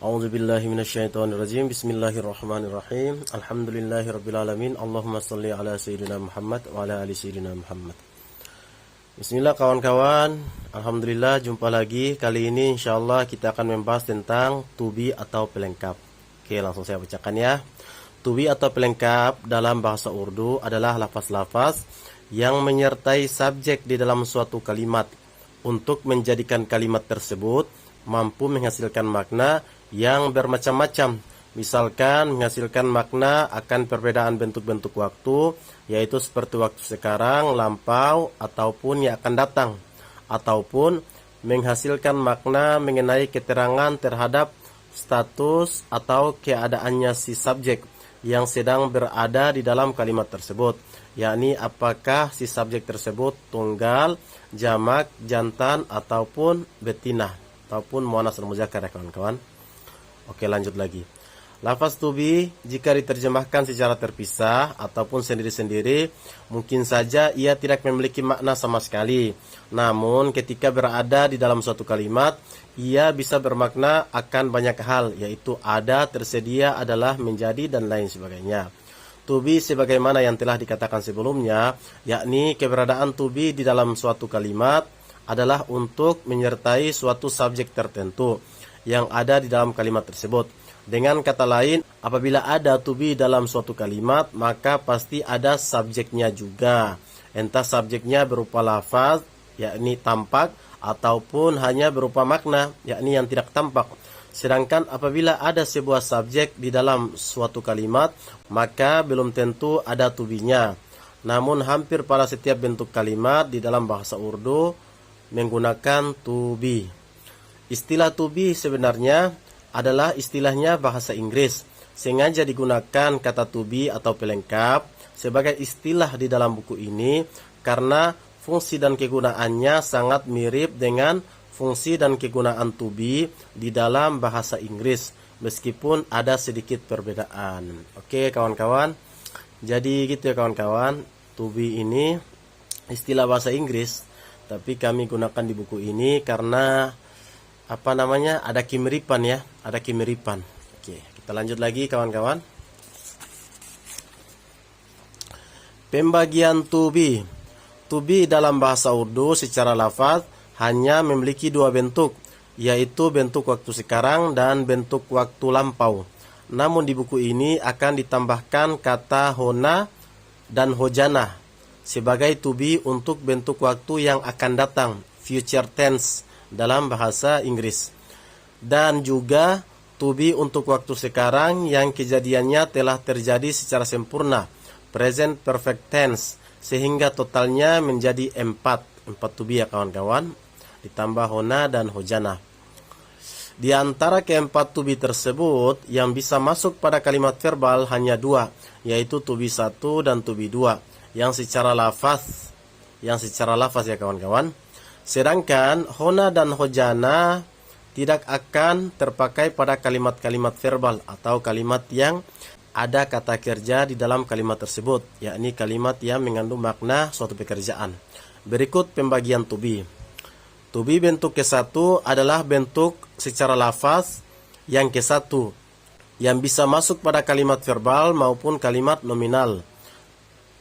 A'udzubillahi minasyaitonirrajim. Bismillahirrahmanirrahim. Alhamdulillahirabbil alamin. Allahumma shalli ala sayyidina Muhammad wa ala ali sayyidina Muhammad. Bismillah kawan-kawan. Alhamdulillah jumpa lagi. Kali ini insyaallah kita akan membahas tentang to be atau pelengkap. Oke, langsung saya bacakan ya. To be atau pelengkap dalam bahasa Urdu adalah lafaz-lafaz yang menyertai subjek di dalam suatu kalimat untuk menjadikan kalimat tersebut mampu menghasilkan makna yang bermacam-macam. Misalkan menghasilkan makna akan perbedaan bentuk-bentuk waktu, yaitu seperti waktu sekarang, lampau, ataupun yang akan datang. Ataupun menghasilkan makna mengenai keterangan terhadap status atau keadaannya si subjek yang sedang berada di dalam kalimat tersebut, yakni apakah si subjek tersebut tunggal, jamak, jantan, ataupun betina, ataupun muannas dan muzakkar ya kawan-kawan. Oke, lanjut lagi. Lafaz to be jika diterjemahkan secara terpisah ataupun sendiri-sendiri, mungkin saja ia tidak memiliki makna sama sekali. Namun ketika berada di dalam suatu kalimat, ia bisa bermakna akan banyak hal, yaitu ada, tersedia, adalah, menjadi, dan lain sebagainya. To be sebagaimana yang telah dikatakan sebelumnya, yakni keberadaan to be di dalam suatu kalimat adalah untuk menyertai suatu subjek tertentu yang ada di dalam kalimat tersebut. Dengan kata lain, apabila ada to be dalam suatu kalimat, maka pasti ada subjeknya juga. Entah subjeknya berupa lafaz, yakni tampak, ataupun hanya berupa makna, yakni yang tidak tampak. Sedangkan apabila ada sebuah subjek di dalam suatu kalimat, maka belum tentu ada to be-nya. Namun hampir pada setiap bentuk kalimat di dalam bahasa Urdu menggunakan to be. Istilah to be sebenarnya adalah istilahnya bahasa Inggris. Sengaja digunakan kata to be atau pelengkap sebagai istilah di dalam buku ini karena fungsi dan kegunaannya sangat mirip dengan fungsi dan kegunaan to be di dalam bahasa Inggris, meskipun ada sedikit perbedaan. Oke kawan-kawan, jadi gitu ya kawan-kawan, to be ini istilah bahasa Inggris, tapi kami gunakan di buku ini karena ada kemiripan ya, ada kemiripan. Oke, kita lanjut lagi kawan-kawan. Pembagian to be. To be dalam bahasa Urdu secara lafaz hanya memiliki dua bentuk, yaitu bentuk waktu sekarang dan bentuk waktu lampau. Namun di buku ini akan ditambahkan kata hona dan hojana sebagai to be untuk bentuk waktu yang akan datang, future tense dalam bahasa Inggris. Dan juga to be untuk waktu sekarang yang kejadiannya telah terjadi secara sempurna, present perfect tense, sehingga totalnya menjadi 4 to be ya kawan-kawan, ditambah hona dan hojana. Di antara keempat to be tersebut yang bisa masuk pada kalimat verbal hanya dua, yaitu to be 1 dan to be 2 yang secara lafaz ya kawan-kawan. Sedangkan hona dan hojana tidak akan terpakai pada kalimat-kalimat verbal atau kalimat yang ada kata kerja di dalam kalimat tersebut, yakni kalimat yang mengandung makna suatu pekerjaan. Berikut pembagian to be. To be bentuk ke-1 adalah bentuk secara lafaz yang ke-1 yang bisa masuk pada kalimat verbal maupun kalimat nominal.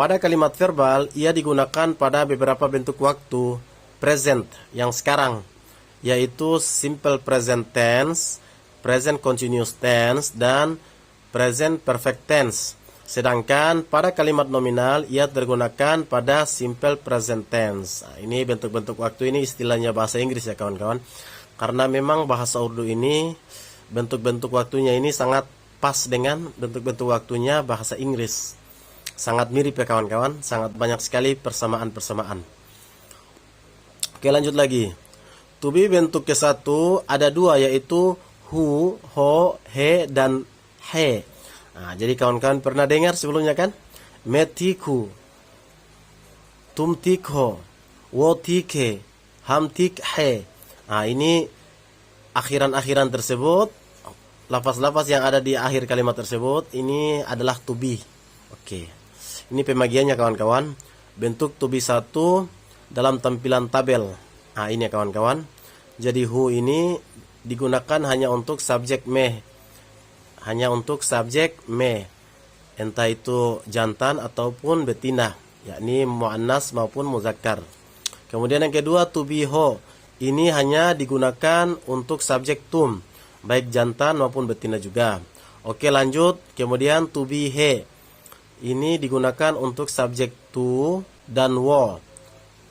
Pada kalimat verbal, ia digunakan pada beberapa bentuk waktu present yang sekarang, yaitu simple present tense, present continuous tense, dan present perfect tense. Sedangkan pada kalimat nominal ia digunakan pada simple present tense. Nah, ini bentuk-bentuk waktu ini istilahnya bahasa Inggris ya kawan-kawan. Karena memang bahasa Urdu ini bentuk-bentuk waktunya ini sangat pas dengan bentuk-bentuk waktunya bahasa Inggris. Sangat mirip ya kawan-kawan, sangat banyak sekali persamaan-persamaan. Oke, lanjut lagi. To be bentuk ke-1 ada dua, yaitu hu, ho, he, dan he. Nah, jadi kawan-kawan pernah dengar sebelumnya kan? Metiku, tumtikho, wotike, hamtik he. Nah, ini akhiran-akhiran tersebut, lafaz-lafaz yang ada di akhir kalimat tersebut, ini adalah to be. Oke, ini pembagiannya kawan-kawan. Bentuk to be 1 dalam tampilan tabel. Nah, ini ya kawan-kawan. Jadi hu ini digunakan hanya untuk subjek me. Hanya untuk subjek me. Entah itu jantan ataupun betina, yakni muannas maupun muzakkar. Kemudian yang kedua, to be ho. Ini hanya digunakan untuk subjek tum, baik jantan maupun betina juga. Oke, lanjut. Kemudian to be he. Ini digunakan untuk subjek to dan wo,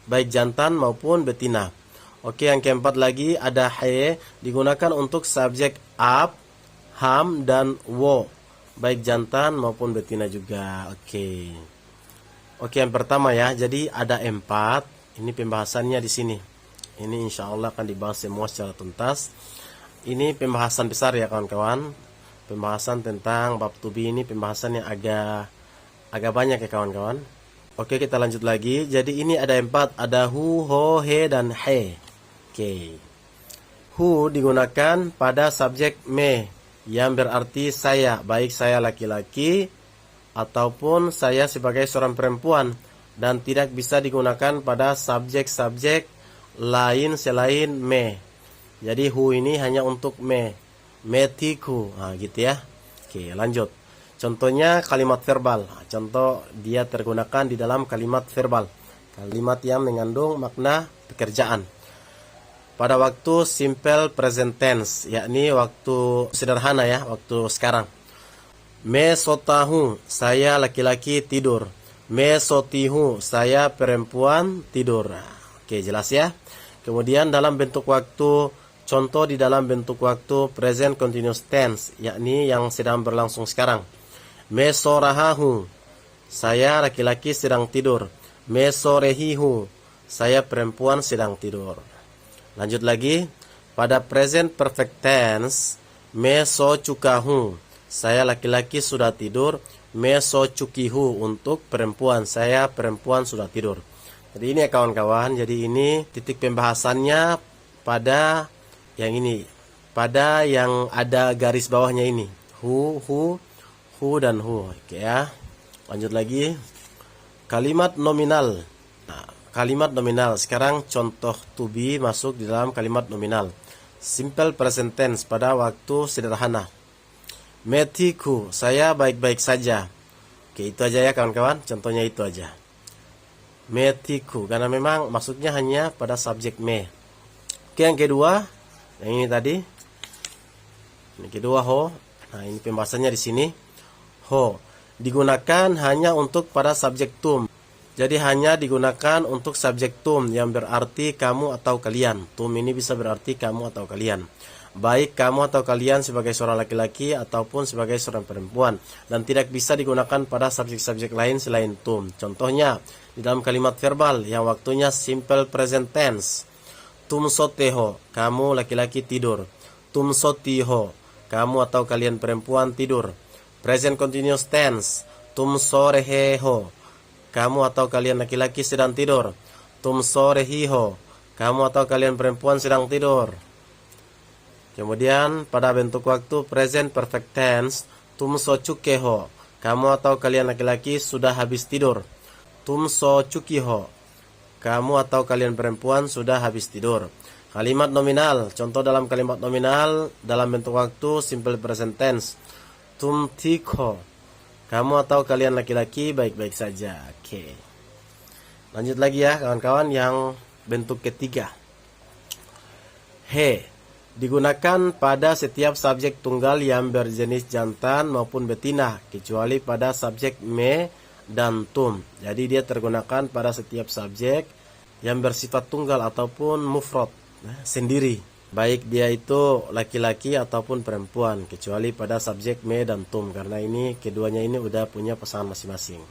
baik jantan maupun betina. Oke, yang keempat lagi ada he, digunakan untuk subjek up, ham dan wo, baik jantan maupun betina juga. Oke. Oke, yang pertama ya. Jadi ada 4. Ini pembahasannya di sini. Ini insya Allah akan dibahas semua secara tuntas. Ini pembahasan besar ya kawan-kawan. Pembahasan tentang bab to be ini pembahasan yang agak banyak ya kawan-kawan. Oke, kita lanjut lagi. Jadi ini ada 4. Ada who, ho, he, dan he. Oke. Who digunakan pada subjek me, yang berarti saya, baik saya laki-laki ataupun saya sebagai seorang perempuan, dan tidak bisa digunakan pada subjek-subjek lain selain me. Jadi who ini hanya untuk me. Metiku. Nah, gitu ya. Oke, lanjut. Contohnya kalimat verbal. Contoh dia tergunakan di dalam kalimat verbal. Kalimat yang mengandung makna pekerjaan. Pada waktu simple present tense, yakni waktu sederhana ya, waktu sekarang. Me sotahu, saya laki-laki tidur. Me sotihu, saya perempuan tidur. Oke, jelas ya. Kemudian dalam bentuk waktu, contoh di dalam bentuk waktu present continuous tense, yakni yang sedang berlangsung sekarang. Me sorahahu, saya laki-laki sedang tidur. Me sorehihu, saya perempuan sedang tidur. Lanjut lagi, pada present perfect tense, me so cukahu, saya laki-laki sudah tidur. Me so cukihu, untuk perempuan, saya perempuan sudah tidur. Jadi ini ya kawan-kawan, jadi ini titik pembahasannya pada yang ini, pada yang ada garis bawahnya ini. Who, dan who. Oke ya. Lanjut lagi. Kalimat nominal. Nah, kalimat nominal. Sekarang contoh to be masuk di dalam kalimat nominal. Simple present tense pada waktu sederhana. Metiku, saya baik-baik saja. Oke, itu aja ya kawan-kawan. Contohnya itu aja. Metiku, karena memang maksudnya hanya pada subjek me. Oke, yang kedua, yang ini tadi. Ini kedua ho. Nah, ini pembahasannya di sini. Ho digunakan hanya untuk pada subjek tum. Jadi hanya digunakan untuk subjek tum, yang berarti kamu atau kalian. Tum ini bisa berarti kamu atau kalian. Baik kamu atau kalian sebagai seorang laki-laki ataupun sebagai seorang perempuan, dan tidak bisa digunakan pada subjek-subjek lain selain tum. Contohnya di dalam kalimat verbal yang waktunya simple present tense. Tum soteho, kamu laki-laki tidur. Tum sotiho, kamu atau kalian perempuan tidur. Present continuous tense. Tum soreheho, kamu atau kalian laki-laki sedang tidur. Tum sorehiho, kamu atau kalian perempuan sedang tidur. Kemudian pada bentuk waktu present perfect tense, tum so cukeho, kamu atau kalian laki-laki sudah habis tidur. Tum so cukiho, kamu atau kalian perempuan sudah habis tidur. Kalimat nominal, contoh dalam kalimat nominal dalam bentuk waktu simple present tense. Tum tikho, kamu atau kalian laki-laki baik-baik saja. Oke. Lanjut lagi ya kawan-kawan yang bentuk ketiga. He digunakan pada setiap subjek tunggal yang berjenis jantan maupun betina, kecuali pada subjek me dan tum. Jadi dia tergunakan pada setiap subjek yang bersifat tunggal ataupun mufrad, sendiri, baik dia itu laki-laki ataupun perempuan, kecuali pada subjek me dan tum, karena ini keduanya ini udah punya pasangan masing-masing.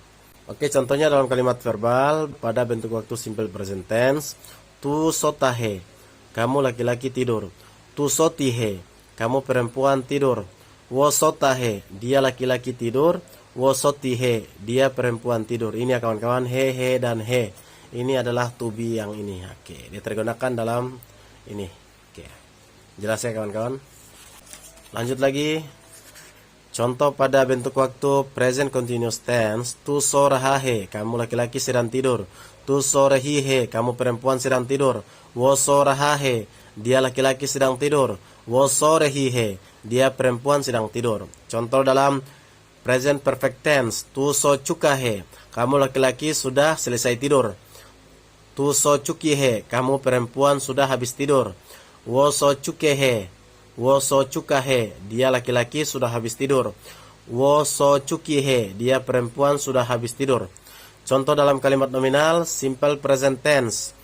Oke, contohnya dalam kalimat verbal pada bentuk waktu simple present tense. Tu sotahe, kamu laki-laki tidur. Tu sotihe, kamu perempuan tidur. Wo sotahe, dia laki-laki tidur. Wo sotihe, dia perempuan tidur. Ini ya kawan-kawan, he dan he. Ini adalah to be yang ini. Oke, dia tergunakan dalam ini. Oke. Jelas ya kawan-kawan? Lanjut lagi. Contoh pada bentuk waktu present continuous tense. Tu sorahahe, kamu laki-laki sedang tidur. Tu sorehihe, kamu perempuan sedang tidur. Wo sorahahe, dia laki-laki sedang tidur. Wo sorehihe, dia perempuan sedang tidur. Contoh dalam present perfect tense. Tu so cukahe, kamu laki-laki sudah selesai tidur. Tu so cukihe, kamu perempuan sudah habis tidur. Wo so cukehe, wo so cukahe, dia laki-laki sudah habis tidur. Wo so cukihe, dia perempuan sudah habis tidur. Contoh dalam kalimat nominal simple present tense.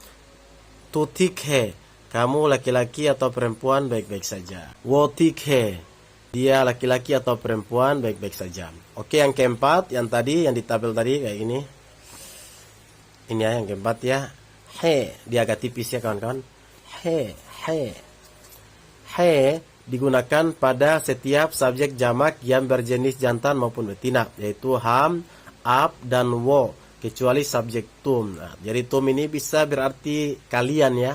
Tu tikhe, kamu laki-laki atau perempuan baik-baik saja. Wo tikhe, dia laki-laki atau perempuan baik-baik saja. Oke, yang keempat, yang tadi, yang di tabel tadi kayak ini. Ini ya yang keempat ya. He, dia agak tipis ya kawan-kawan. He, he. He digunakan pada setiap subjek jamak yang berjenis jantan maupun betina, yaitu ham, ap, dan wo, kecuali subjek tum. Nah, jadi tum ini bisa berarti kalian ya,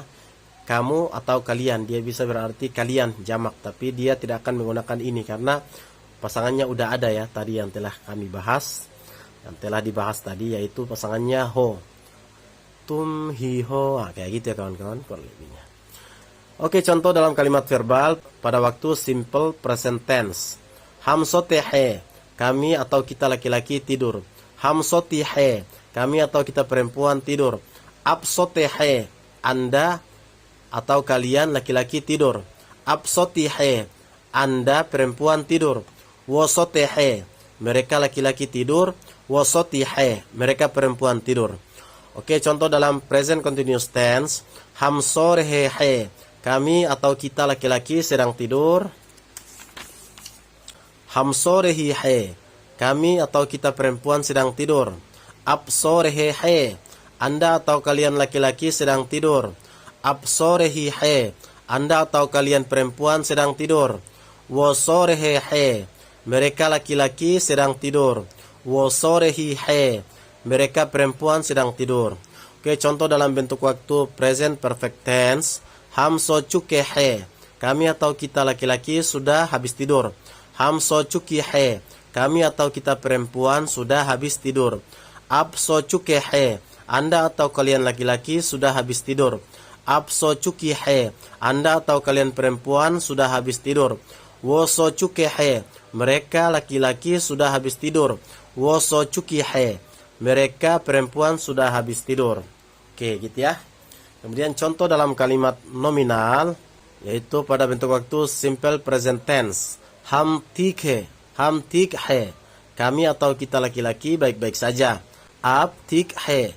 kamu atau kalian. Dia bisa berarti kalian jamak, tapi dia tidak akan menggunakan ini karena pasangannya udah ada ya tadi yang telah kami bahas, yang telah dibahas tadi, yaitu pasangannya ho. Tum, hi, ho, nah, kayak gitu ya kawan-kawan kurang lebihnya. Oke, contoh dalam kalimat verbal pada waktu simple present tense. Hamsotehe, kami atau kita laki-laki tidur. Hamsotihe, kami atau kita perempuan tidur. Apsotehe, Anda atau kalian laki-laki tidur. Apsotihe, Anda perempuan tidur. Wosotehe, mereka laki-laki tidur. Wosotihe, mereka perempuan tidur. Oke, contoh dalam present continuous tense. Hamsorehehe, kami atau kita laki-laki sedang tidur. Hamsorehihe, kami atau kita perempuan sedang tidur. Apsorehihe, Anda atau kalian laki-laki sedang tidur. Apsorehihe, Anda atau kalian perempuan sedang tidur. Wosorehihe, mereka laki-laki sedang tidur. Wosorehihe, mereka perempuan sedang tidur. Oke, contoh dalam bentuk waktu present perfect tense. Hamso cukehe, kami atau kita laki-laki sudah habis tidur. Hamso cukihe, kami atau kita perempuan sudah habis tidur. Apso cukehe, Anda atau kalian laki-laki sudah habis tidur. Apso cukihe, Anda atau kalian perempuan sudah habis tidur. Woso cukehe, mereka laki-laki sudah habis tidur. Woso cukihe, mereka perempuan sudah habis tidur. Oke, gitu ya. Kemudian contoh dalam kalimat nominal, yaitu pada bentuk waktu simple present tense. Ham tikhe, kami atau kita laki-laki baik-baik saja. Ap tikhe,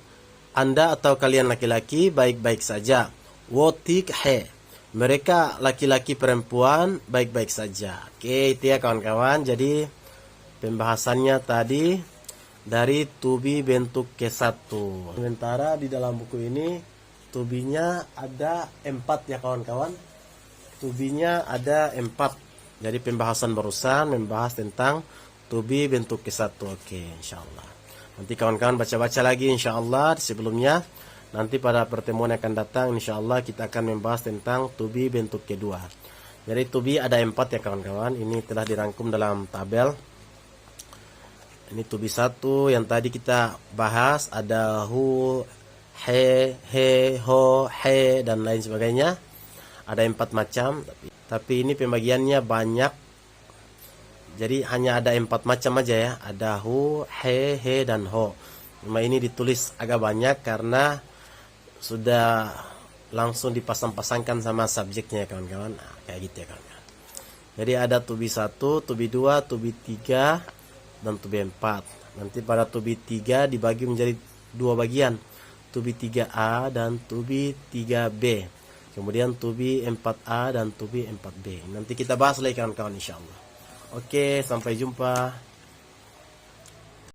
Anda atau kalian laki-laki baik-baik saja. Wo tikhe, mereka laki-laki perempuan baik-baik saja. Oke, itu ya kawan-kawan. Jadi pembahasannya tadi dari to be bentuk ke-1. Sementara di dalam buku ini to be-nya ada 4 ya kawan-kawan. To be-nya ada 4. Jadi pembahasan barusan membahas tentang to be bentuk ke-1. Oke, insyaallah. Nanti kawan-kawan baca-baca lagi insyaallah sebelumnya. Nanti pada pertemuan yang akan datang insyaallah kita akan membahas tentang to be bentuk kedua. Jadi to be ada 4 ya kawan-kawan. Ini telah dirangkum dalam tabel. Ini to be 1 yang tadi kita bahas, ada who, he, ho, he, dan lain sebagainya. Ada 4 macam, tapi ini pembagiannya banyak. Jadi hanya ada 4 macam aja ya. Ada who, he, dan ho. Cuma ini ditulis agak banyak karena sudah langsung dipasang-pasangkan sama subjeknya kawan-kawan. Nah, kayak gitu ya kawan-kawan. Jadi ada to be 1, to be 2, to be 3, dan to be 4. Nanti pada to be 3 dibagi menjadi 2 bagian. To be 3A dan to be 3B. Kemudian to be 4A dan to be 4B. Nanti kita bahas lagi kawan-kawan insyaallah. Oke, sampai jumpa.